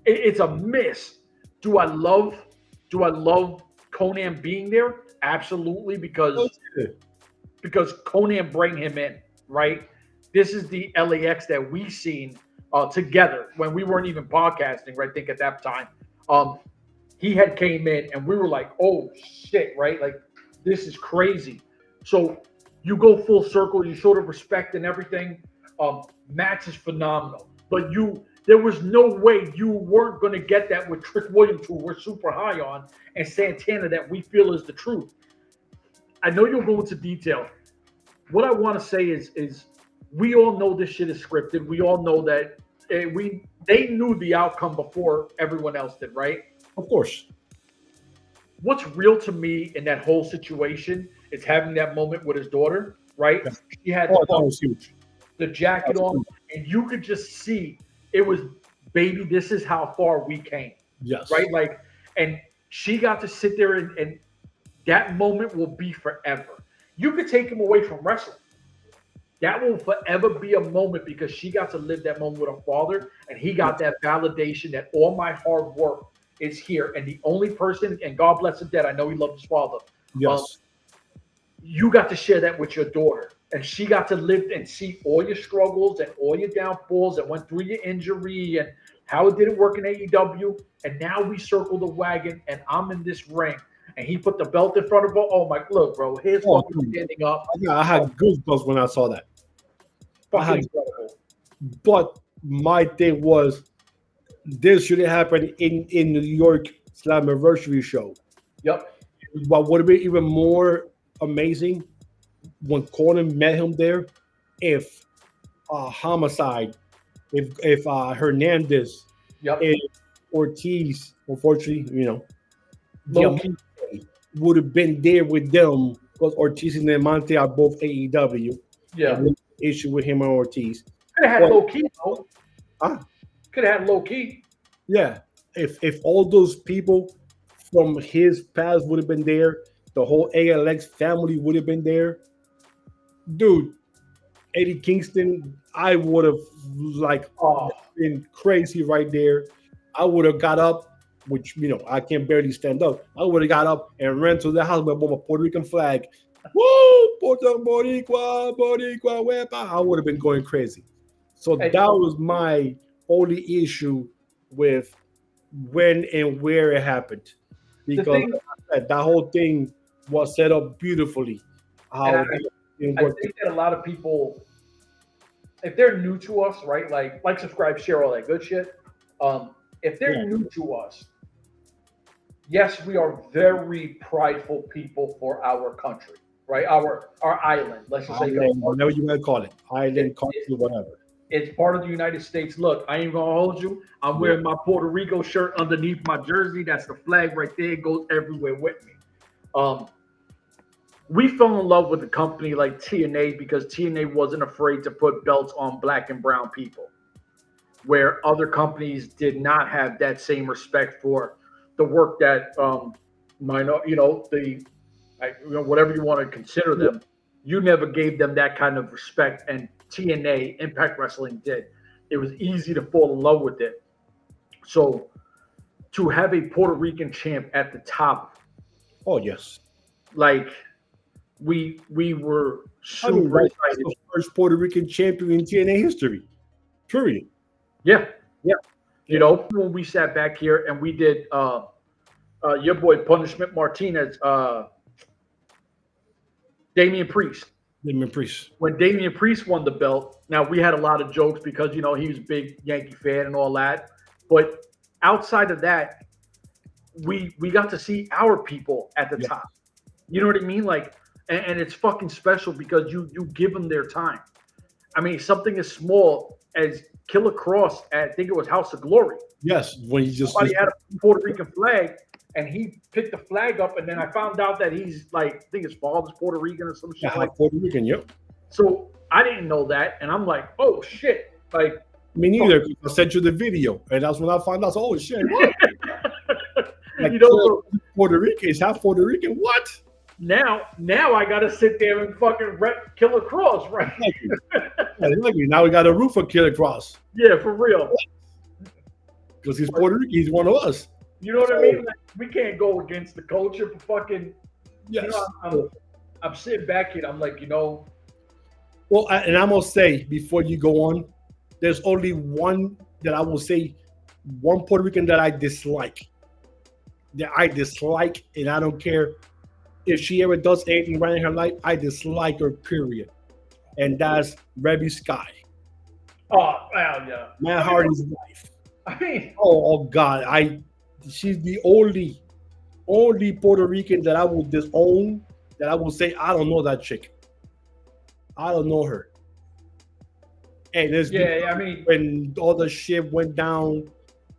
Speaker 1: it's a miss. Do I love Conan being there? Absolutely, because Conan bring him in, right? This is the LAX that we seen together when we weren't even podcasting, right? I think at that time. He had came in and we were like, oh shit, right? Like, this is crazy. So you go full circle, you show the respect and everything. Match is phenomenal. But there was no way you weren't going to get that with Trick Williams, who we're super high on, and Santana, that we feel is the truth. I know you'll go into detail. What I want to say is we all know this shit is scripted. We all know that they knew the outcome before everyone else did, right?
Speaker 2: Of course.
Speaker 1: What's real to me in that whole situation is having that moment with his daughter, right? Yeah. She had
Speaker 2: that was huge.
Speaker 1: The jacket on, and you could just see it was, baby, this is how far we came.
Speaker 2: Yes.
Speaker 1: Right? Like, and she got to sit there and that moment will be forever. You could take him away from wrestling. that will forever be a moment because she got to live that moment with her father, and he got that validation that all my hard work is here. And the only person, and God bless the dead, I know he loved his father.
Speaker 2: Yes.
Speaker 1: You got to share that with your daughter, and she got to live and see all your struggles and all your downfalls and went through your injury and how it didn't work in AEW. And now we circle the wagon, and I'm in this ring. And he put the belt in front of her. Oh my! Look, bro, here's fucking standing up.
Speaker 2: Yeah, I had goosebumps when I saw that.
Speaker 1: Fucking incredible.
Speaker 2: But my thing was, this should have happened in New York Slammiversary show.
Speaker 1: Yep.
Speaker 2: What would have been even more amazing when Conan met him there, if Homicide, if Hernandez, if Ortiz, unfortunately, would have been there with them, because Ortiz and Monte are both AEW.
Speaker 1: Yeah.
Speaker 2: Issue with him and Ortiz.
Speaker 1: Could have had low key, though.
Speaker 2: Huh?
Speaker 1: Could have had low key.
Speaker 2: Yeah. If all those people from his past would have been there, the whole ALX family would have been there. Dude, Eddie Kingston, I would have been crazy right there. I would have got up, which I can barely stand up. I would have got up and ran to the house with a Puerto Rican flag. Woo! Puerto Boricua, Boricua, wepa. I would have been going crazy. So that was my only issue with when and where it happened. Because that whole thing was set up beautifully.
Speaker 1: I think that a lot of people, if they're new to us, right, like subscribe, share, all that good shit. If they're new to us, yes, we are very prideful people for our country, right? Our island, let's just say.
Speaker 2: Whatever you want to call it. Island, country, whatever.
Speaker 1: It's part of the United States. Look, I ain't going to hold you. I'm wearing my Puerto Rico shirt underneath my jersey. That's the flag right there. It goes everywhere with me. We fell in love with a company like TNA because TNA wasn't afraid to put belts on black and brown people, where other companies did not have that same respect for the work that whatever you want to consider them. You never gave them that kind of respect, and TNA, Impact Wrestling, did. It was easy to fall in love with it. So to have a Puerto Rican champ at the top.
Speaker 2: Oh, yes.
Speaker 1: Like, we were super excited.
Speaker 2: The first Puerto Rican champion in TNA history. Period.
Speaker 1: Yeah. When we sat back here and we did your boy Punishment Martinez, Damian Priest. When Damian Priest won the belt, now we had a lot of jokes because he was a big Yankee fan and all that. But outside of that, we got to see our people at the top. You know what I mean? Like, and it's fucking special because you give them their time. I mean, something as small as Killer Cross at, I think it was House of Glory.
Speaker 2: Yes, when
Speaker 1: somebody had a Puerto Rican flag, and he picked the flag up, and then I found out that he's like, I think his father's Puerto Rican or some shit like
Speaker 2: Puerto Rican, yep.
Speaker 1: So I didn't know that, and I'm like, oh shit, like.
Speaker 2: Me neither. I sent you the video, and that's when I found out. Oh shit! What? Puerto Rican is half Puerto Rican. What?
Speaker 1: Now I gotta sit there and fucking rep Killer Cross, right?
Speaker 2: Now we got a roof for Killer Cross.
Speaker 1: Yeah, for real.
Speaker 2: Because he's Puerto Rican. He's one of us.
Speaker 1: You know what I mean? Like, we can't go against the culture for fucking.
Speaker 2: Yes.
Speaker 1: I'm sitting back here. I'm like,
Speaker 2: Well, and I'm gonna say before you go on, there's only one that I will say, one Puerto Rican that I dislike. That I dislike, and I don't care if she ever does anything right in her life. I dislike her, period. And that's Rebby Sky.
Speaker 1: Oh, well, yeah.
Speaker 2: Matt Hardy's wife.
Speaker 1: I mean,
Speaker 2: oh God, she's the only Puerto Rican that I will disown. That I will say I don't know that chick. I don't know her. And when all the shit went down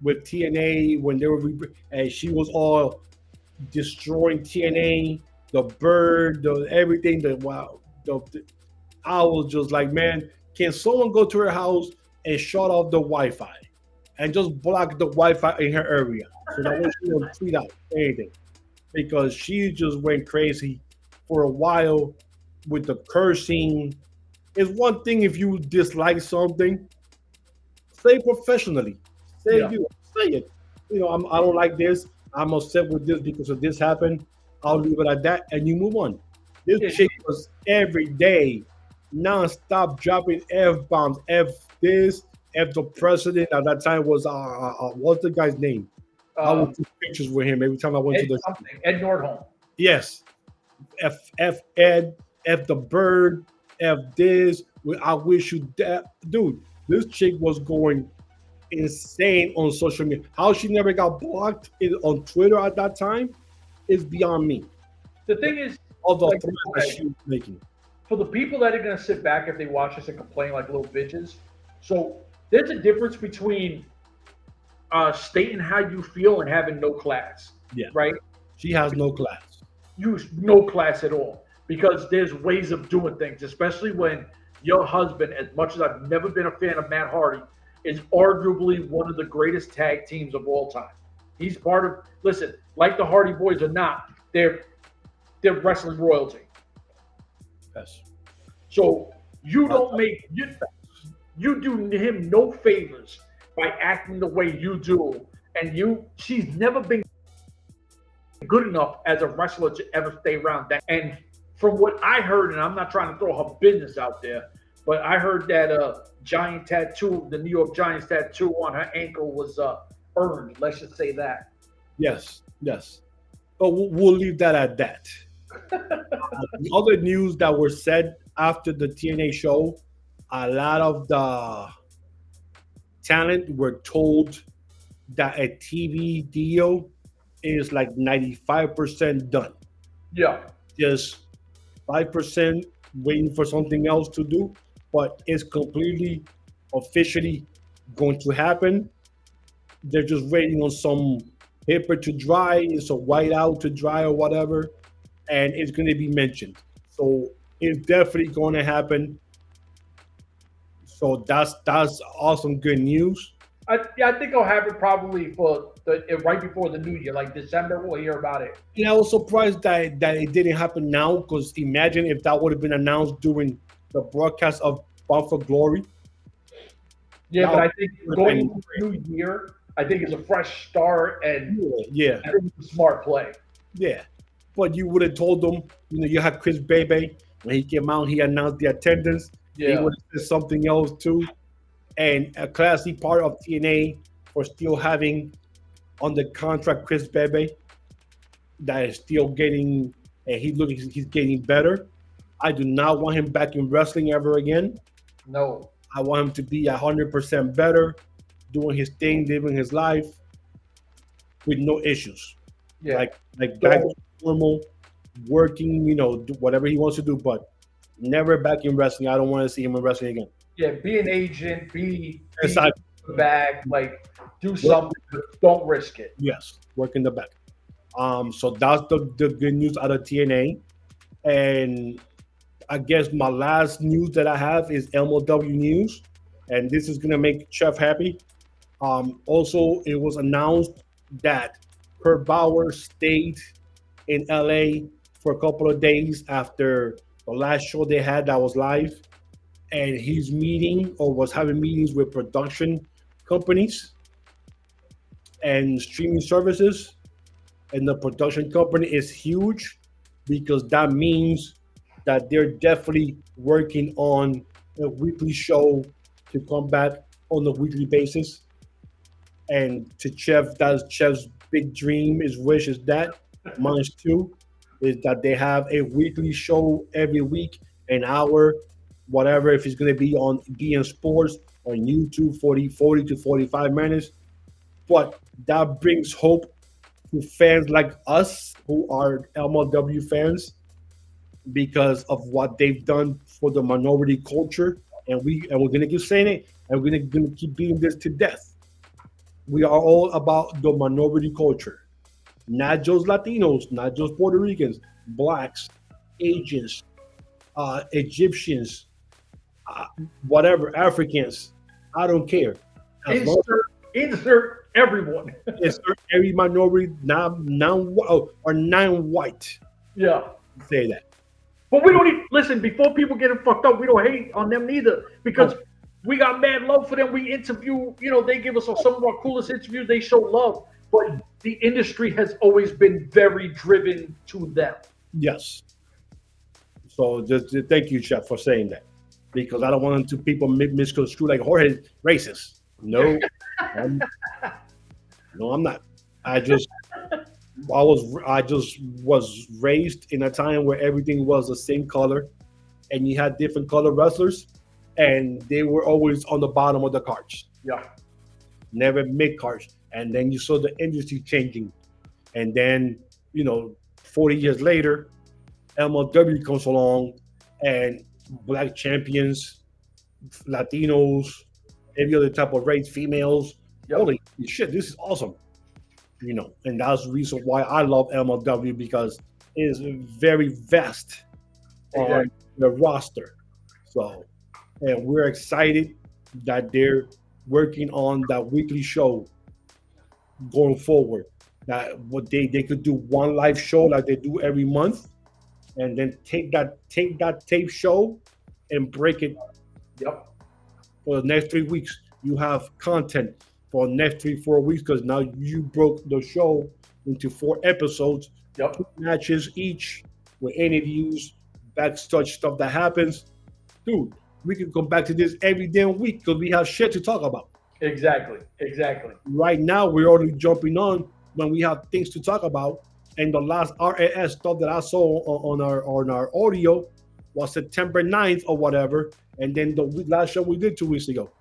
Speaker 2: with TNA, when they were and she was all destroying TNA, the bird, everything. I was just like, man, can someone go to her house and shut off the Wi-Fi and just block the Wi-Fi in her area so that way she don't tweet out anything? Because she just went crazy for a while with the cursing It's one thing if you dislike something, say professionally.
Speaker 1: Yeah.
Speaker 2: Say it. I don't like this. I'm upset with this because of this happened. I'll leave it at that, and you move on. This
Speaker 1: Yeah.
Speaker 2: chick was every day, non-stop dropping f bombs. F this. F the president at that time was what's the guy's name? I would take pictures with him every time I went to the
Speaker 1: Ed Nordholm.
Speaker 2: Yes. F Ed, F the bird, F this. I wish you that, dude. This chick was going insane on social media. How she never got blocked on Twitter at that time is beyond me.
Speaker 1: The thing is,
Speaker 2: all the threats that she was making.
Speaker 1: For the people that are going to sit back if they watch this and complain like little bitches, so there's a difference between stating how you feel and having no class.
Speaker 2: Yeah.
Speaker 1: Right?
Speaker 2: She has no class.
Speaker 1: Use no class at all, because there's ways of doing things, especially when your husband, as much as I've never been a fan of Matt Hardy, is arguably one of the greatest tag teams of all time. He's part of, listen, like the Hardy Boys or not, they're wrestling royalty.
Speaker 2: Yes.
Speaker 1: So you don't make, you do him no favors by acting the way you do. And she's never been good enough as a wrestler to ever stay around that. And from what I heard, and I'm not trying to throw her business out there, but I heard that giant tattoo, the New York Giants tattoo on her ankle was earned. Let's just say that.
Speaker 2: Yes. But we'll leave that at that. The other news that were said after the TNA show, a lot of the talent were told that a TV deal is like 95% done.
Speaker 1: Yeah.
Speaker 2: Just 5% waiting for something else to do, but it's completely officially going to happen. They're just waiting on some paper to dry, some whiteout to dry or whatever, and it's going to be mentioned. So it's definitely going to happen. So that's awesome, good news.
Speaker 1: I think I'll have it probably for right before the new year, like December. We'll hear about it.
Speaker 2: Yeah, I was surprised that it didn't happen now, because imagine if that would have been announced during the broadcast of Bound for Glory.
Speaker 1: Yeah, but I think going into the new year, I think it's a fresh start, and
Speaker 2: yeah,
Speaker 1: I think it's a smart play.
Speaker 2: Yeah, but you would have told them, you had Chris Bebe when he came out, he announced the attendance.
Speaker 1: Yeah,
Speaker 2: he would have said something else too. And a classy part of TNA for still having on the contract Chris Bebe that is still getting, and he's getting better. I do not want him back in wrestling ever again.
Speaker 1: No.
Speaker 2: I want him to be 100% better, doing his thing, living his life with no issues.
Speaker 1: Yeah.
Speaker 2: Like back to normal, working, do whatever he wants to do, but never back in wrestling. I don't want to see him in wrestling again.
Speaker 1: Yeah, be an agent, be
Speaker 2: Exactly.
Speaker 1: back, like do something, but don't risk it.
Speaker 2: Yes, work in the back. So that's the good news out of TNA. And I guess my last news that I have is MLW news, and this is gonna make Chef happy. Also, it was announced that Kurt Bauer stayed in LA for a couple of days after the last show they had that was live, and he's was having meetings with production companies and streaming services. And the production company is huge, because that means that they're definitely working on a weekly show to come back on a weekly basis. And to Chef, that's Chef's big dream, his wish is that. Mine too, is that they have a weekly show every week, an hour, whatever, if it's going to be on BN Sports on YouTube, 40 to 45 minutes. But that brings hope to fans like us who are MLW fans, because of what they've done for the minority culture. And we're going to keep saying it, and we're going to keep beating this to death. We are all about the minority culture, not just Latinos, not just Puerto Ricans, Blacks, Asians, Egyptians, whatever, Africans. I don't care.
Speaker 1: Insert everyone.
Speaker 2: Insert every minority, non-white.
Speaker 1: Yeah.
Speaker 2: Say that.
Speaker 1: But we don't even listen. Before people get it fucked up, we don't hate on them neither because we got mad love for them. We interview, they give us some of our coolest interviews. They show love, but the industry has always been very driven to them.
Speaker 2: Yes. So just thank you, Chef, for saying that, because I don't want people misconstrue like Jorge racist. No, I'm not. I just was raised in a time where everything was the same color, and you had different color wrestlers, and they were always on the bottom of the cards.
Speaker 1: Yeah.
Speaker 2: Never mid cards, and then you saw the industry changing, and then 40 years later, MLW comes along, and black champions, Latinos, every other type of race, females. Yep. Holy shit, this is awesome. And that's the reason why I love MLW, because it is very vast on the roster. So, and we're excited that they're working on that weekly show going forward. That what they could do one live show like they do every month, and then take that tape show and break it.
Speaker 1: Yep.
Speaker 2: For the next 3 weeks, you have content for the next 3-4 weeks, because now you broke the show into 4 episodes.
Speaker 1: Yep.
Speaker 2: 2 matches each with interviews, backstage stuff that happens. Dude, we can come back to this every damn week because we have shit to talk about.
Speaker 1: Exactly.
Speaker 2: Right now, we're already jumping on when we have things to talk about. And the last RAS stuff that I saw on our audio was September 9th or whatever. And then the last show we did 2 weeks ago.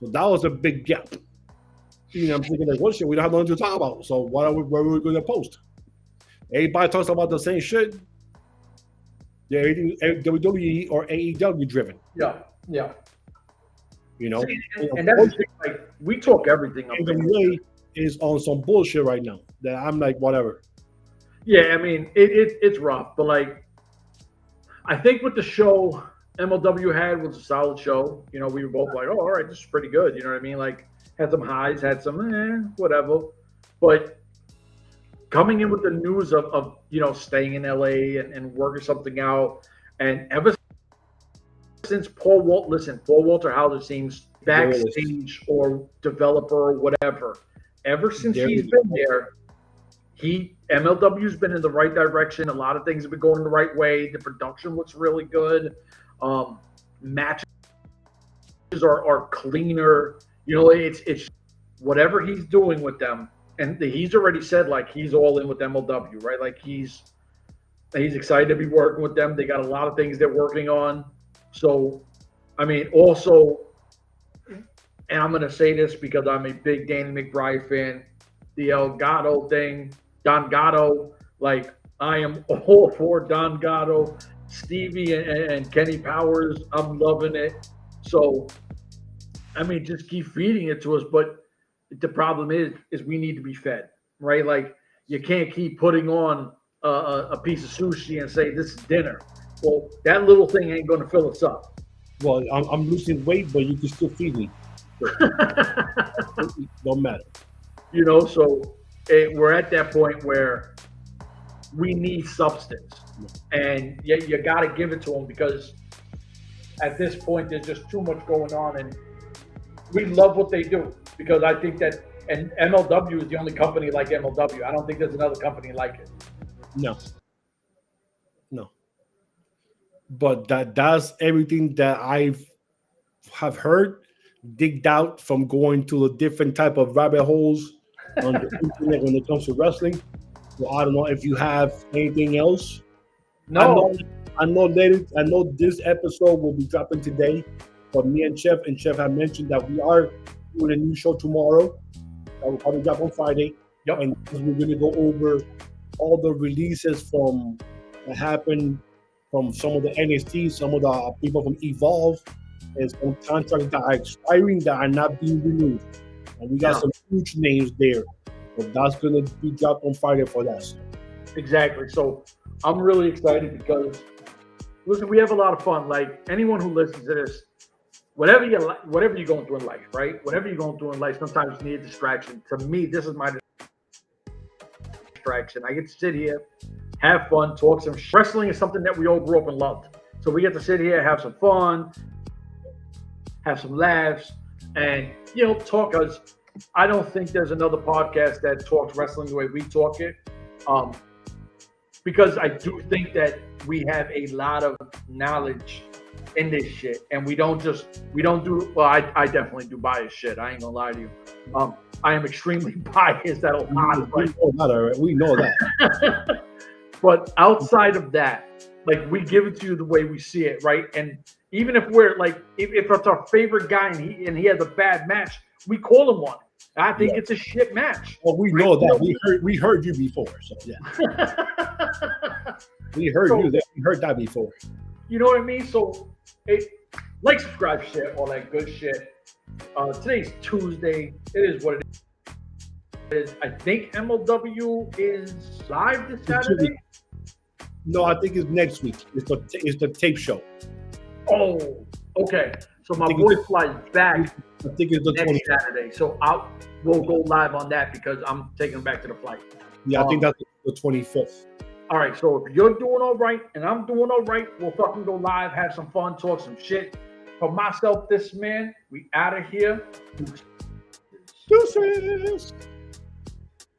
Speaker 2: So that was a big gap. I'm thinking like, what shit? We don't have nothing to talk about. So where are we going to post? Everybody talks about the same shit. They're everything WWE or AEW driven.
Speaker 1: Yeah.
Speaker 2: See,
Speaker 1: and that's the thing, like, we talk everything up there.
Speaker 2: NWA is on some bullshit right now that I'm like, whatever.
Speaker 1: Yeah, I mean, it's rough, but like, I think with the show MLW had was a solid show. We were both like, oh, all right, this is pretty good. You know what I mean? Like, had some highs, had some whatever. But coming in with the news of staying in LA and working something out, and ever since Paul Walter Hauser seems backstage or developer or whatever, ever since he's been there, MLW's been in the right direction. A lot of things have been going the right way. The production looks really good. Matches are cleaner. It's whatever he's doing with them, and he's already said like he's all in with MLW, right? Like he's excited to be working with them. They got a lot of things they're working on. So, I mean, also, and I'm gonna say this because I'm a big Danny McBride fan. The El Gato thing, Don Gato, like I am all for Don Gato. Stevie and Kenny Powers, I'm loving it. So, I mean, just keep feeding it to us. But the problem is we need to be fed, right? Like, you can't keep putting on a piece of sushi and say this is dinner. Well, that little thing ain't going to fill us up.
Speaker 2: Well, I'm losing weight, but you can still feed me. So, don't matter.
Speaker 1: So we're at that point where we need substance. And you got to give it to them, because at this point there's just too much going on, and we love what they do, because I think that, and MLW is the only company like MLW. I don't think there's another company like it.
Speaker 2: No. But that's everything that have heard, digged out from going to the different type of rabbit holes on the internet when it comes to wrestling. So I don't know if you have anything else.
Speaker 1: No.
Speaker 2: I know this episode will be dropping today, but me and Chef have mentioned that we are doing a new show tomorrow that will probably drop on Friday.
Speaker 1: Yep. And
Speaker 2: we're going to go over all the releases that happened from some of the NXT, some of the people from Evolve, and some contracts that are expiring that are not being renewed. And we got some huge names there. So that's going to be dropped on Friday for that.
Speaker 1: Exactly. So I'm really excited because, listen, we have a lot of fun. Like, anyone who listens to this, whatever you're going through in life, right? Whatever you're going through in life, sometimes you need a distraction. To me, this is my distraction. I get to sit here, have fun, talk some shit. Wrestling is something that we all grew up and loved. So we get to sit here, have some fun, have some laughs, and, you know, talk. Because I don't think there's another podcast that talks wrestling the way we talk it. Because I do think that we have a lot of knowledge in this shit, and we don't do, well, I definitely do biased shit. I ain't gonna lie to you. I am extremely biased at a lot.
Speaker 2: We know that.
Speaker 1: But outside of that, like, we give it to you the way we see it, right? And even if we're like, if it's our favorite guy and he has a bad match, we call him one. I think it's a shit match.
Speaker 2: Well, we know that. We heard you before, so yeah. We heard that before.
Speaker 1: You know what I mean? So, like, subscribe, shit, all that good shit. Today's Tuesday. It is what it is. I think MLW is live this Saturday.
Speaker 2: No, I think it's next week. It's the tape show.
Speaker 1: Oh, okay. So my boy flies back.
Speaker 2: I think it's the
Speaker 1: next Saturday. So we'll go live on that because I'm taking him back to the flight.
Speaker 2: Yeah, I think that's the 25th.
Speaker 1: All right. So if you're doing all right and I'm doing all right, we'll fucking go live, have some fun, talk some shit. For myself, this man, we out of here.
Speaker 2: Deuces.